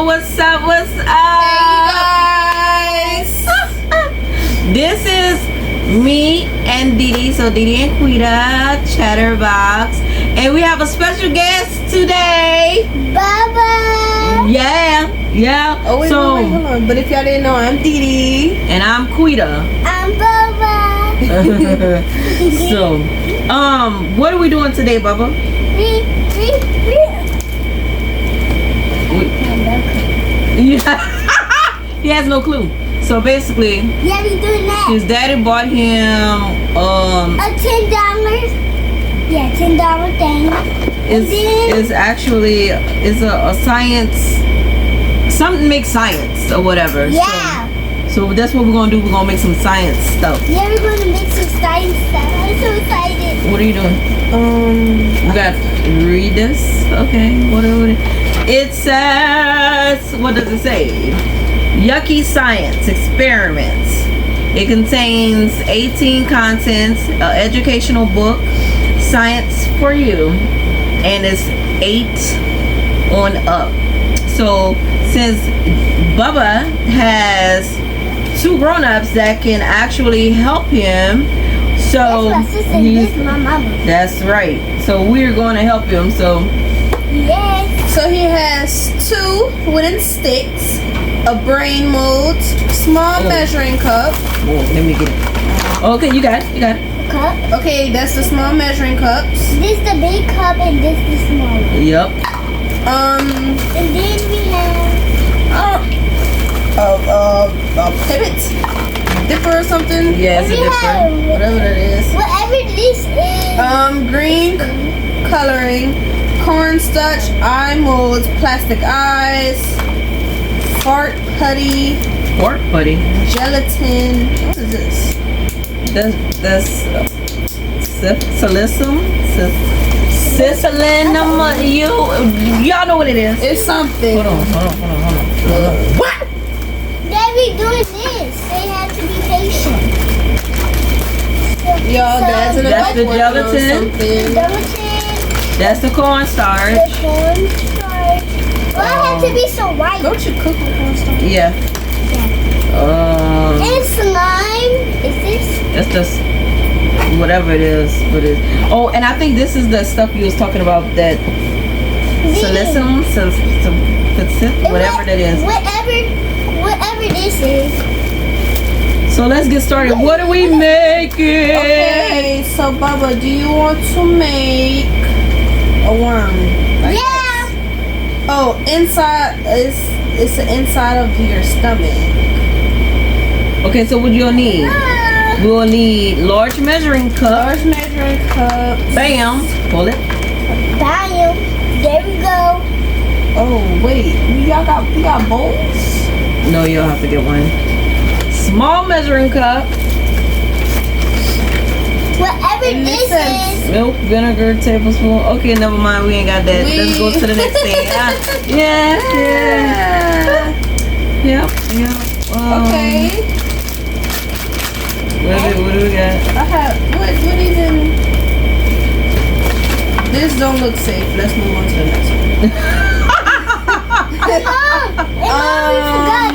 What's up? What's up? Hey guys. This is me and Didi. So Didi and Quita, Chatterbox, and we have a special guest today. Bubba. Yeah. Oh wait, so, wait, hold on. But if y'all didn't know, I'm Didi. And I'm Quita. I'm Bubba. So, what are we doing today, Bubba? Yeah. He has no clue. So basically, Yeah, we doing that. his daddy bought him A $10. Yeah, $10 thing. is actually is a science, something makes science or whatever. Yeah. So that's what we're gonna do. We're gonna make some science stuff. Yeah, we're gonna make some science stuff. I'm so excited. What are you doing? We got read this. Okay. What it says? What does it say? Yucky science experiments. It contains 18 contents, an educational book, science for you, and it's 8 on up. So since Bubba has 2 grown-ups that can actually help him, so That's my sister and this is my mama. that's right. So we're going to help him. So Yes. So he has 2 wooden sticks, a brain mold, small measuring cup. whoa, let me get it. Okay, you got it. Cup. Okay, that's the small measuring cups. This the big cup and this the small one. Yep. And then we have A pivot, dipper or something. Yeah, it's a we different. have Whatever that is. whatever this is. Green coloring, cornstarch, eye molds, plastic eyes, fart putty, Pork buddy. gelatin. What is this? That's silicum. Silicum. Y'all know what it is. It's something. Hold on. What? They be doing this. They have to be patient. Y'all, Dad's in the That's back the working on gelatin. something. Gelatin, That's the cornstarch. the cornstarch. Why have to be so white? Don't you cook with cornstarch? Yeah. And slime. Is this? That's just whatever it is. What is? Oh, and I think this is the stuff you was talking about. That silicum. Whatever that is. Whatever this is. So let's get started. What are we making? Okay, so Bubba, do you want to make a worm? Like Yeah. this? Oh, inside it's the inside of your stomach. Okay, so what you'll need? We'll need large measuring cup. Large measuring cup. Bam. Pull it. Bam. There we go. Oh wait, we got bowls? No, you'll have to get one. Small measuring cup. Whatever And this it says- is. Milk, vinegar, tablespoon. Okay, never mind. We ain't got that. Let's go to the next thing. Yeah. Yep. Okay. What do we got? I have what even? This don't look safe. Let's move on to the next one. We forgot.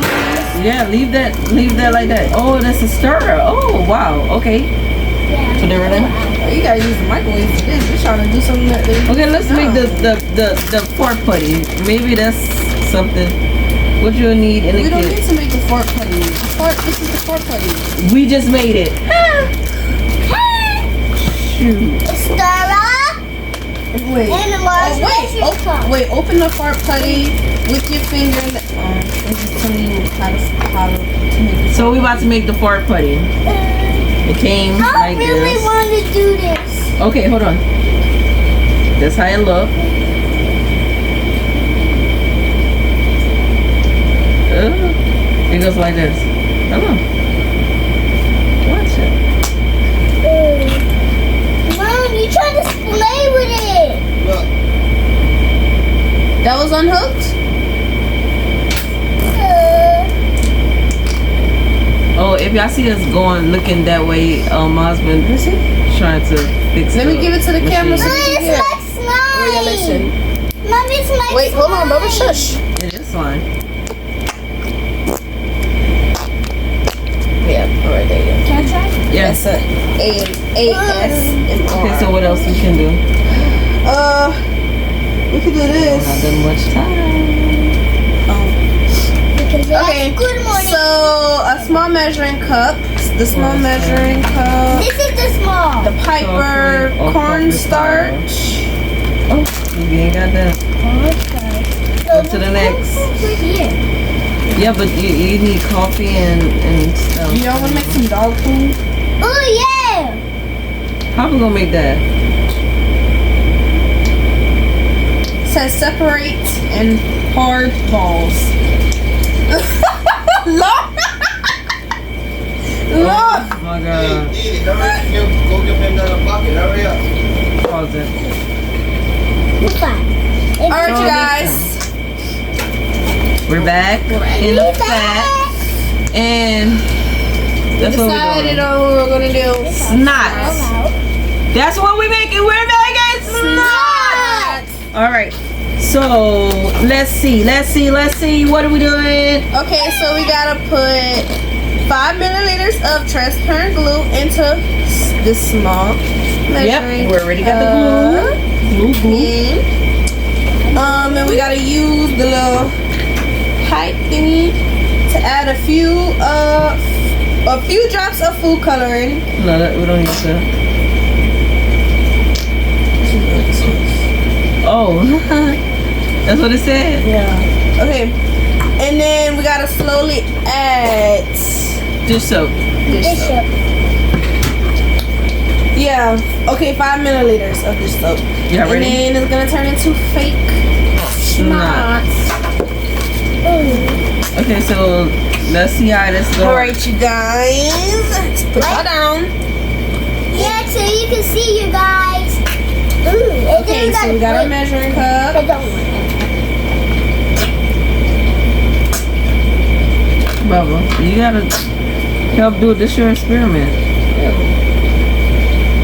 Yeah, leave that like that. Oh, that's a stirrer. Oh, wow. Okay. Yeah. So they're ready. Oh, you gotta use the microwave for this. We're trying to do something that they Okay, let's make the pork putty. Maybe that's something. What you'll need in the We don't kit. need to make the fart putty. This is the fart putty. We just made it. Shoot. Stir up. Wait. And a large measuring cup. Wait, open the fart putty with your finger. I'm just telling you how to make it. So we about to make the fart putty. It came I like really this. want to do this. Okay, hold on. That's how it look. It goes like this. Come on. Watch it. Mom, you trying to play with it. Look. That was unhooked? Oh, if y'all see us looking that way, my husband Let's see. trying to fix Let me give it to the camera machine. so we can It's hear. like slime. Oh, yeah, listen. Mom, it's like Wait, hold on, slime. Bubba. Shush. It is fine. Yeah, alright, there you go. Can I try? Yeah. That's a S and R. Okay, so what else we can do? We could do Don't have this. that much time. Because Okay, that's good morning. so a small measuring cup. The small Cornstarch. measuring cup. This is the small. The Piper Chocolate or cornstarch. Oh, we ain't got that. Go to the next. Right here. Yeah, but you need coffee and stuff. You all want to make some dog food? Oh yeah. How we gonna make that? Says separate and hard balls. Lord. Lord. Oh my god. Didi, hurry, go give him another bucket, hurry up. Pause it. It's fine. It's Alright, you Oh, guys. We're back in the fat. And that's what we're Decided doing. on what we're gonna do. Snot. That's what we're making. We're making snot. Alright. So let's see. What are we doing? Okay, so we gotta put 5 milliliters of transparent glue into this small measuring Yep, we already got the glue. Glue. And we gotta use the little pipe thingy to add a few drops of food coloring. No, we don't need that. Oh, that's what it said. Yeah. Okay. And then we gotta slowly add Dish soap. dish Dish soap. soap. Yeah. Okay, 5 milliliters of dish soap. You And ready? then it's gonna turn into fake Snot. Okay, so let's see how this goes. Alright, you guys. Let's put that down. Yeah, so you can see, you guys. Ooh, Okay, so we got our measuring I cup. don't want it. Bubba, you gotta help do this your experiment.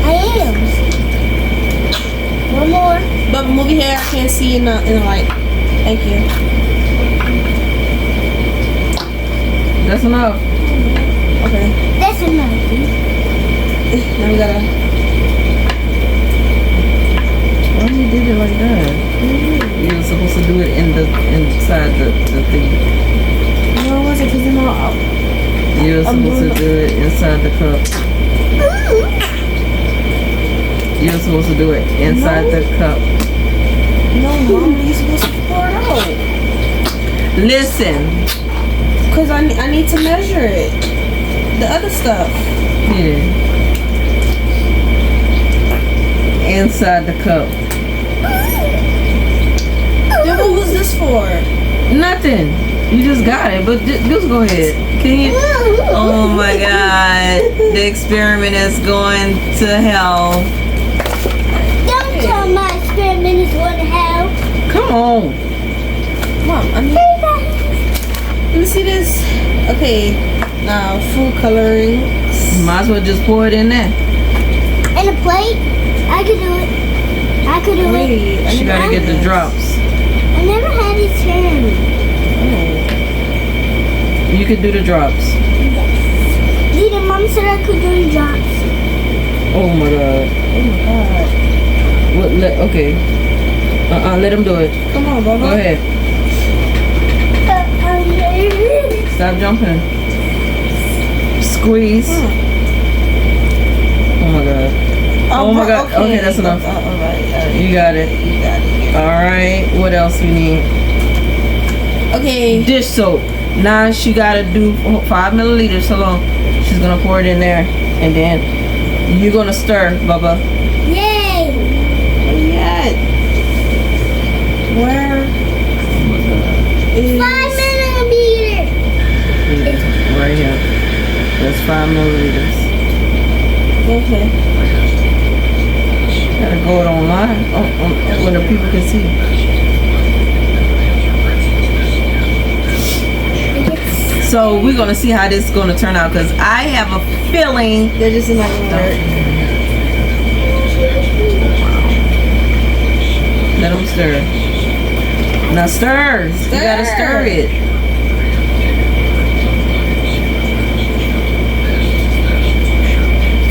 I am. One more. But move your hair. I can't see in the light. Thank you. That's enough. Okay. That's enough. Now we gotta. Why you did it like that? You were supposed to do it inside the thing. No, it wasn't because You were supposed to do it inside the cup. You were supposed to do it inside the cup. No, Mom, you're supposed to pour it out. Listen. Because I need to measure it. The other stuff. Yeah. Inside the cup. Then what was this for? Nothing. You just got it, but just go ahead. Can you? Oh my God. The experiment is going to hell. Don't tell my experiment is going to hell. Come on. Mom, I need. Let me see this. Okay. Now, food coloring. Might as well just pour it in there. And a plate. I could do it. I could do it. Wait, She gotta get the drops. I never had it turn. You could do the drops. Dita, Mom said I could do the drops. Oh my God. Oh my God. What? Okay. Let him do it. Come on, Bubba. Go ahead. Stop jumping. Squeeze. Oh my God. Oh my God. Okay, that's enough. All right. You got it. You got it. All right. What else we need? Okay. Dish soap. Now she gotta do 5 milliliters. Hold on. She's gonna pour it in there, and then you're gonna stir, Bubba. Yay! Yet. Where is 5 millimeters. Right here. That's 5 milliliters. Okay. Gotta go it online. Oh, where the people can see. So we're gonna see how this is gonna turn out, because I have a feeling. They're just not gonna work. Let them stir. Now stir. You gotta stir it.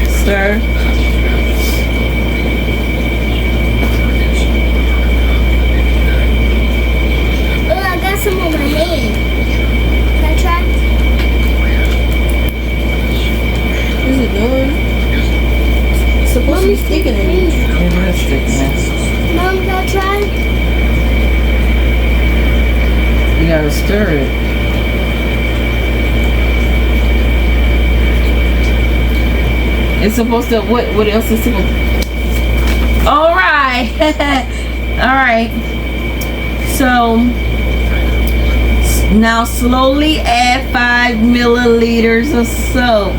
Stir. Oh, I got some on my hand. Can I try? What is it doing? It's supposed to be sticking in you. Yeah, that's sticking. Mom, can I try? You gotta stir it. It's supposed to. What else is supposed? All right. All right. So now slowly add 5 milliliters of soap.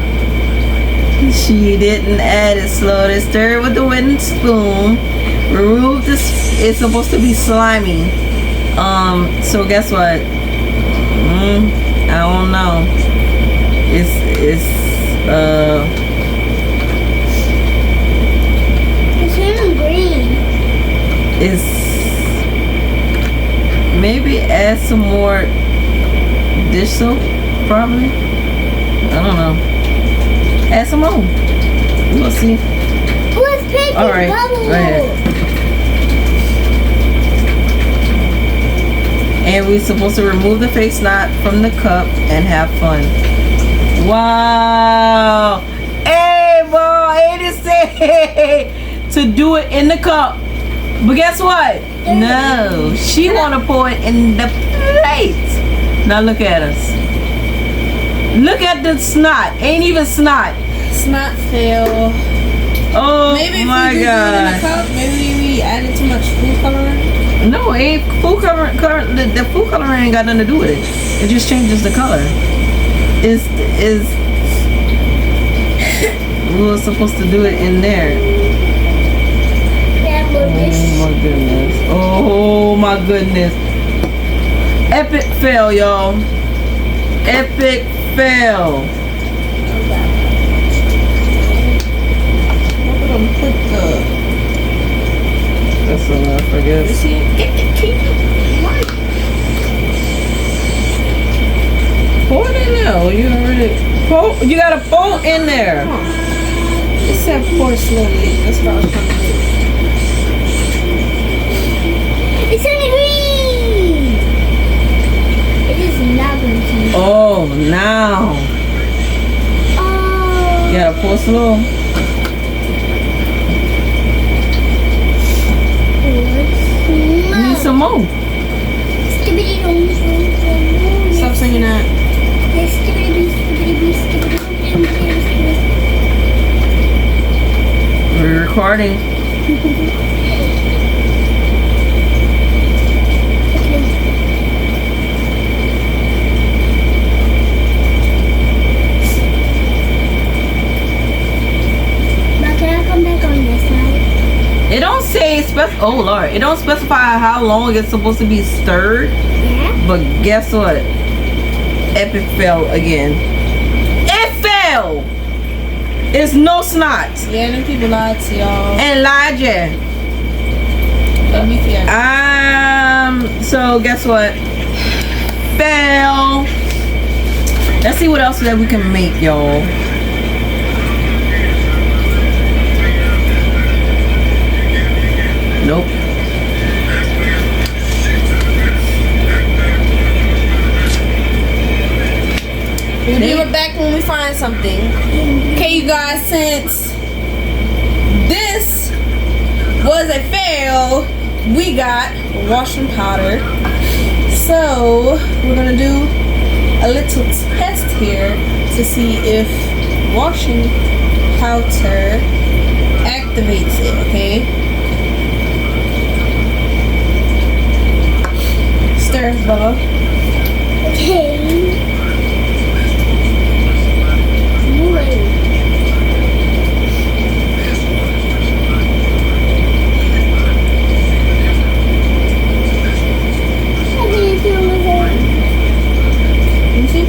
She didn't add it slowly. Stir it with the wooden spoon. Remove this. It's supposed to be slimy. So guess what? I don't know. It's It's turning green. It's maybe add some more dish soap, probably. I don't know. Add some more. We'll see. Oh, it's pink All right, bubble. go ahead. And we're supposed to remove the face knot from the cup and have fun. Wow. Hey, boy, ain't it say to do it in the cup. But guess what? No, she want to pour it in the plate. Now look at us. Look at the snot. Ain't even snot. It's not fail. Oh Maybe if my we just do it in God. a cup, maybe we added too much food coloring. No, it ain't food coloring. The food coloring ain't got nothing to do with it. It just changes the color. Is we were supposed to do it in there. That will dish. Oh my goodness. Oh my goodness. Epic fail, y'all. Epic fail. Look at them put the. That's enough, I You guess. see it? Keep it right. Pour it in there. You already pour. You gotta pour in there. Come on. It said pour slowly. That's what I was trying to do. It's turning green. It is not going to. Oh, now. Oh. You gotta pour slow. You need some more. Stop singing that. We're recording. But can I come back on this side? It don't say oh Lord, it don't specify how long it's supposed to be stirred. Yeah. But guess what? Epic fail again. It fell. It's no snot. Yeah, them people lied to y'all. And Elijah. Let me feel. So guess what? Fail. Let's see what else that we can make, y'all. Nope. We'll be right back when we find something. Okay, you guys, since this was a fail, we got washing powder. So we're gonna do a little test here to see if washing powder activates it, okay? Stir, Bubba. Okay. You see?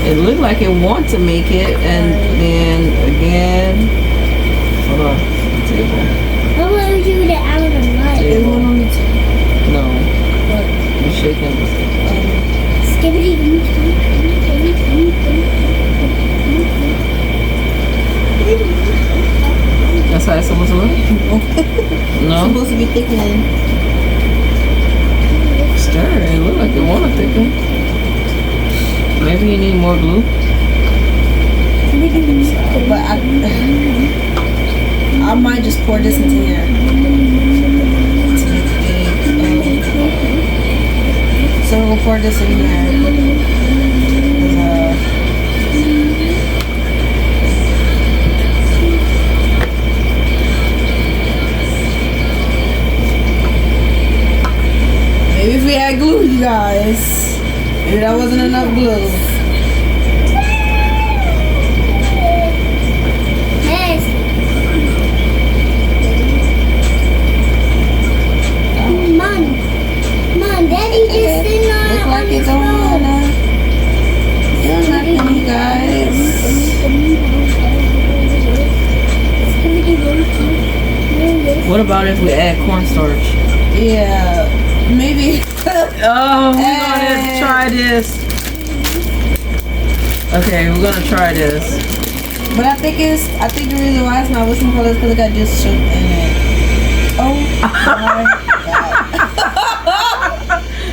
It looked like it want to make it, and then again. Hold on. Table. What would you get out of the light? It went on the table. No. You're shaking this. Skibbity. That's how it's supposed to look? No? It's supposed to be thickening. Stir. It look like it want to thicken. Maybe you need more glue. But I might just pour this into here. So we'll pour this in here. Maybe if we had glue, you guys. Maybe that wasn't enough glue. Yes. Mom, Daddy just sitting on Look like it's on nothing, you guys. What about if we add cornstarch? Yeah, maybe. Oh, we're gonna try this. Okay, we're gonna try this. But I think the reason why it's not wishing color is because it got just sugar in it. Oh my god.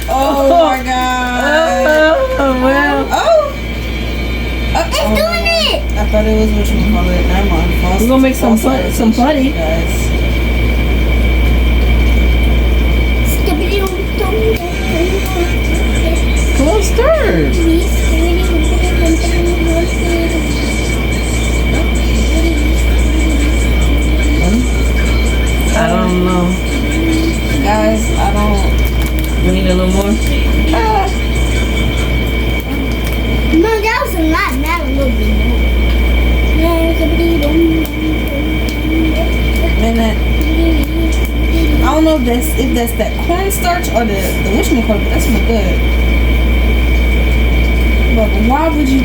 Oh my god. Well. Oh. It's doing it. I thought it was what you call it. Never mind. We're gonna make some putty. Guys. Come on, stir. I don't know. Guys, I don't. We need a little more. Mom, that was a lot. Not a little bit Minute. I don't know if that's that cornstarch or the whatchamacallit, but that's really good. But why would you?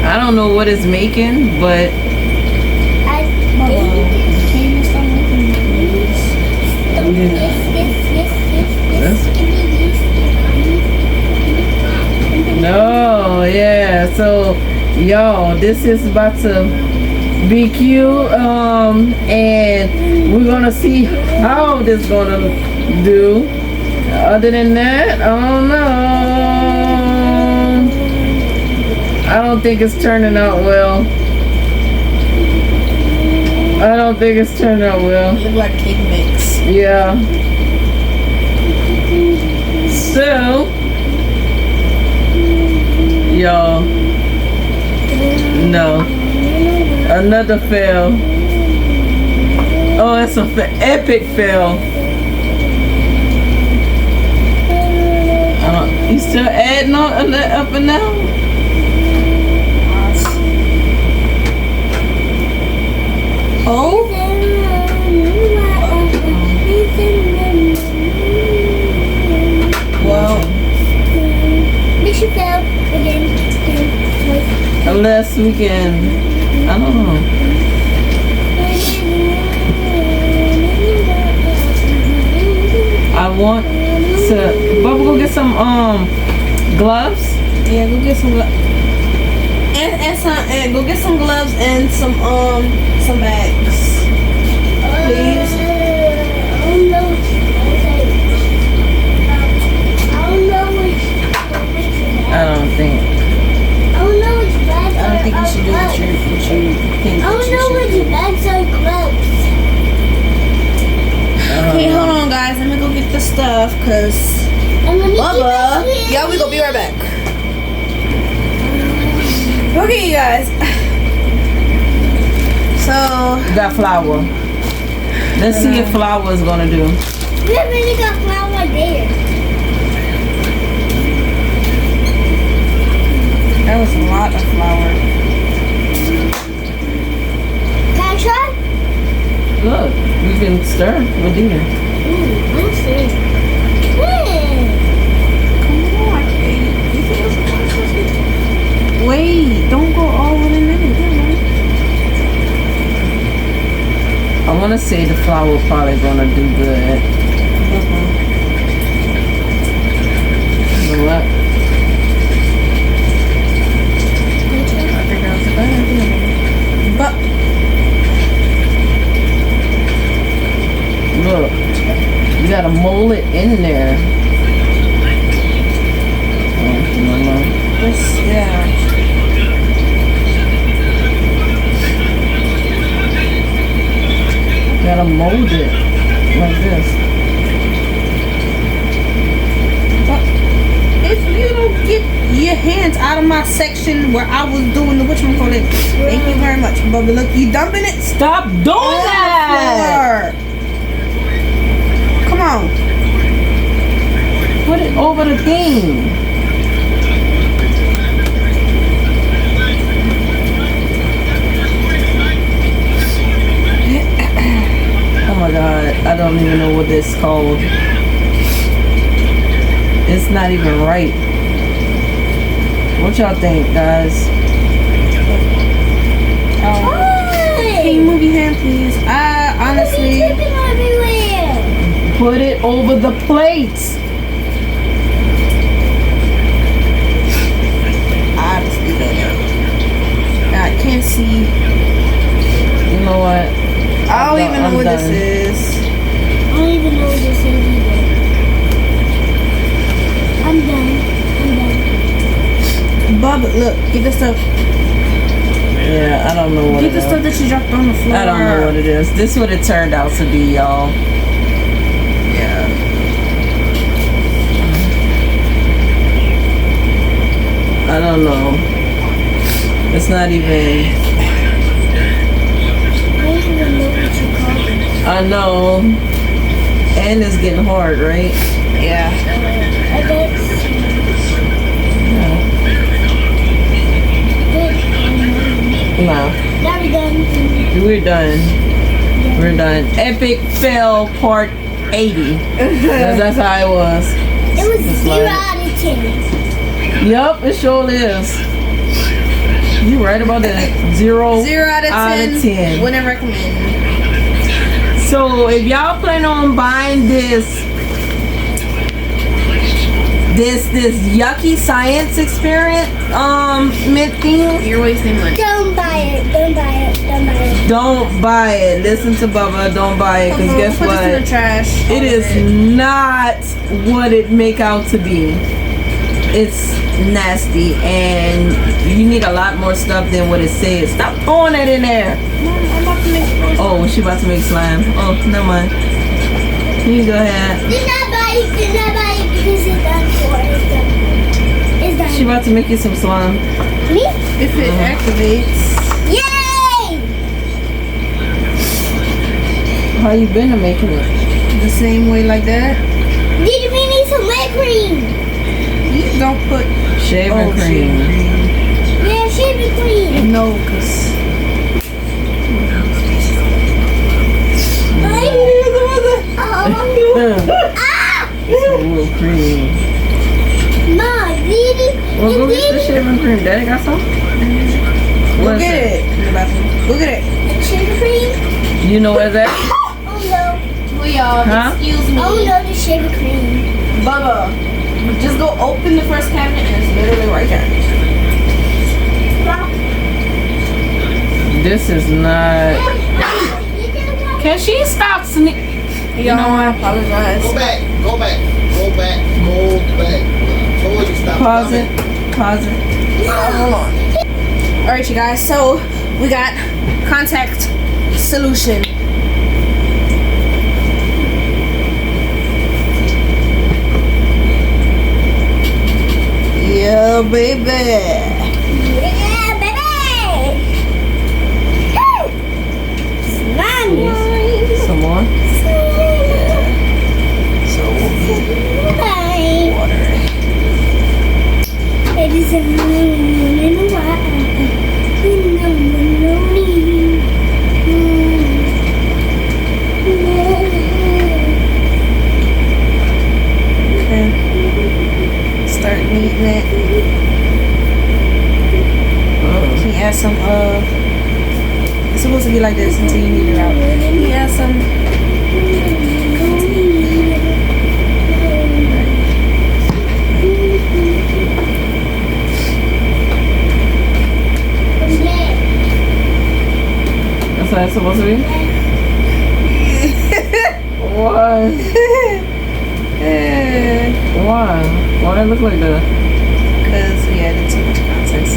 I don't know what it's making, but Can you stop making no, yeah. So, y'all, this is about to be cute, and we're gonna see how this gonna do. Other than that, I don't know. I don't think it's turning out well. I don't think it's turning out well. Look like cake mix. Yeah. So, y'all, no, another fail. Oh, it's an epic fail. I don't. You still adding on up and down? Oh. Well, Makes you fail again. Unless we can, I don't know. I want to, Bubba, go get some gloves. yeah, go get some gloves. And go get some gloves and some bags. Please. I don't think. I don't know which bags I don't think you should do what you think. I don't know which bags are gloves. Okay, hold on, guys. Let me go get the stuff, cause And let me Bubba. Yeah, we gonna be right back. Okay, you guys. So Got flour. Let's see if flour is gonna do. We already got flour there. that was a lot of flour. Can I try? Look, you can stir with dinner. I'm serious. I want to say the flour probably gonna do good. You know what? I think that was a bad idea. But Look, you gotta mold it in there. Oh, no. this, yeah. You gotta mold it like this. But if you don't get your hands out of my section where I was doing the whatchamacallit, thank you very much, Bubba. Look, you dumping it? Stop doing that! Floor. Come on. Put it over the thing. Oh my god, I don't even know what this is called. It's not even right. What y'all think, guys? Can you move your hand, please? I honestly. Chicken everywhere. Put it over the plates. Honestly, don't know. I can't see. You know what? I don't even know I'm what done. this is. I don't even know what this is either. I'm done. Bubba, look, get the stuff. Yeah, I don't know what Get it the is. stuff that you dropped on the floor. I don't know what it is. This is what it turned out to be, y'all. Yeah. I don't know. It's not even. I don't even know what you call it. I know. And it's getting hard, right? Yeah. I guess. No. Now we're done. We're done. We're done. Epic fail part 80. That's how it was. It was It's 0 like- out of 10. Yup, it sure is. You right about that. 0 0 out of 10. Wouldn't recommend. So if y'all plan on buying this yucky science experiment mint thing, You're wasting money. Don't buy it. Don't buy it. Don't buy it. don't buy it. Listen to Bubba, don't buy it, because guess Put this in the what? trash. It is not what it make out to be. It's nasty, and you need a lot more stuff than what it says. Stop throwing that in there. I'm about to make it. Oh, she about to make slime. Oh, never mind. You go ahead. Do not buy it. Do not buy it because it's done for. It's done. It's done. She about to make you some slime. Me? If it activates. Yay! How you been to making it? The same way like that. Did we need some whipped cream? You don't put Shaving cream. Yeah, shaving cream. No, because Ah! Some real cream. Mom, did it? Well, go get the shaving cream. Daddy got some? go Where's get it? it. In the bathroom. Go get it. Shaving cream? You know where's that? Oh no. Well, y'all, Huh? excuse me. Oh no, the shaving cream. Bubba, just go open the first cabinet and it's literally right there. This is not. Can she stop sneak? You know, I apologize. Go back. Go back. Go back. Go back. I told you stop. Pause coming. it. Pause it. Hold on. Alright, you guys, so we got contact solution. Yeah, baby. Yeah, baby. Woo! Slime. Some more? Slime. Water. It is a moon in a Start kneading it. Can you add some it's supposed to to be like this until you need it out. He has some. That's how it's supposed to be? What? Why? Why did it look like that? Because we added too much context.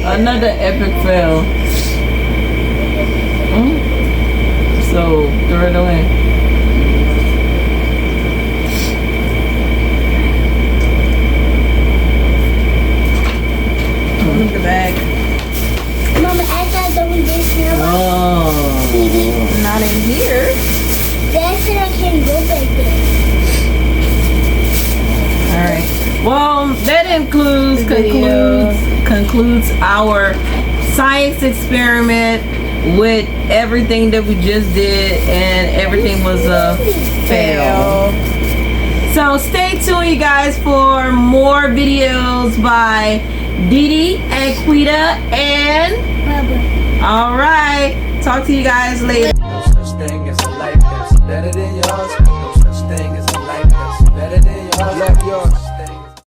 Another epic fail. So, throw it away. Move the bag. Mama, I thought doing this now. Oh. Not in here. That's when I can go back there. Alright. Well, that concludes our science experiment with everything that we just did, and everything was a fail. So stay tuned, you guys, for more videos by Didi and Quita, and Bubba. alright, talk to you guys later. No such thing as a life that's better than yours. No such thing as a life that's better than yours.